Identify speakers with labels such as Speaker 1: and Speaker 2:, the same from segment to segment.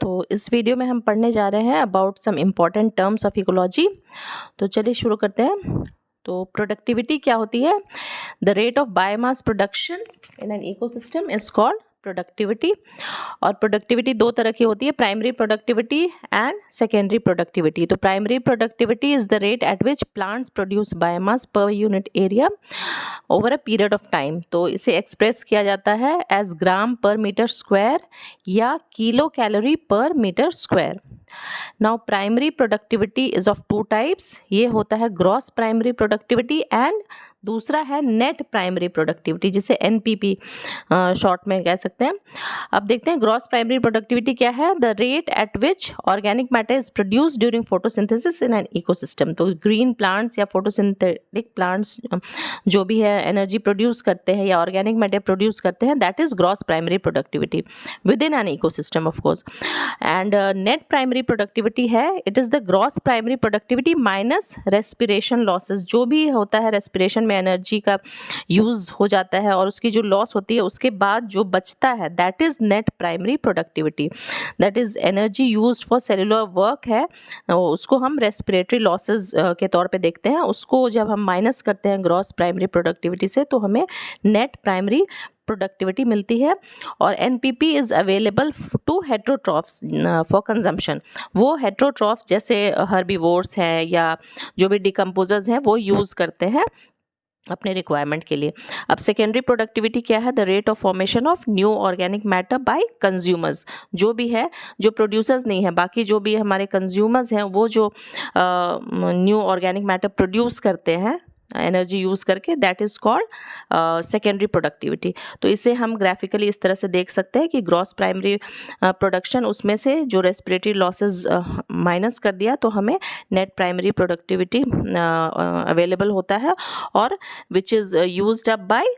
Speaker 1: तो इस वीडियो में हम पढ़ने जा रहे हैं about some important terms of ecology. तो चलिए शुरू करते हैं। तो प्रोडक्टिविटी क्या होती है? The rate of biomass production in an ecosystem is called productivity. और प्रोडक्टिविटी दो तरह की होती है, primary productivity and secondary productivity. तो primary productivity is the rate at which plants produce biomass per unit area over a period of time. तो इसे express किया जाता है as gram per metre square या kilocalorie per metre square. Now primary productivity is of two types. ये होता है gross primary productivity and दूसरा है नेट प्राइमरी प्रोडक्टिविटी, जिसे एनपीपी शॉर्ट में कह सकते हैं। अब देखते हैं ग्रॉस प्राइमरी प्रोडक्टिविटी क्या है। The rate at which organic matter is produce during photosynthesis in an ecosystem. तो ग्रीन प्लांट्स या फोटोसिंथेटिक प्लांट्स जो भी है एनर्जी प्रोड्यूस करते हैं या ऑर्गेनिक मैटर प्रोड्यूस करते हैं, that is gross primary productivity within an ecosystem of course. And net primary productivity है, it is the gross primary productivity minus respiration losses. जो भी होता है रेस्पिरेशन में एनर्जी का यूज हो जाता है और उसकी जो लॉस होती है उसके बाद जो बचता है, that is net primary productivity. That is energy used for cellular work है, उसको हम रेस्पिरेटरी लॉसेस के तौर पे देखते हैं। उसको जब हम माइनस करते हैं ग्रॉस प्राइमरी प्रोडक्टिविटी से, तो हमें नेट प्राइमरी प्रोडक्टिविटी मिलती है। और NPP is available to heterotrophs for consumption. वो हेट्रोट्रॉफ्स जैसे हर्बीवोर्स हैं या जो भी डिकम्पोजर्स हैं वो यूज़ करते हैं अपने रिक्वायरमेंट के लिए। अब सेकेंडरी प्रोडक्टिविटी क्या है? The rate of formation of new organic matter bye consumers. जो भी है, जो प्रोड्यूसर्स नहीं है, बाकी जो भी हमारे कंज्यूमर्स हैं, वो जो न्यू ऑर्गेनिक मैटर प्रोड्यूस करते हैं एनर्जी यूज़ करके, that is called secondary productivity. तो इसे हम ग्राफिकली इस तरह से देख सकते हैं कि ग्रॉस प्राइमरी प्रोडक्शन, उसमें से जो रेस्पिरेटरी लॉसेस माइनस कर दिया तो हमें नेट प्राइमरी प्रोडक्टिविटी अवेलेबल होता है, और which is used up by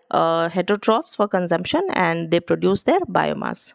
Speaker 1: heterotrophs for consumption and they produce their biomass.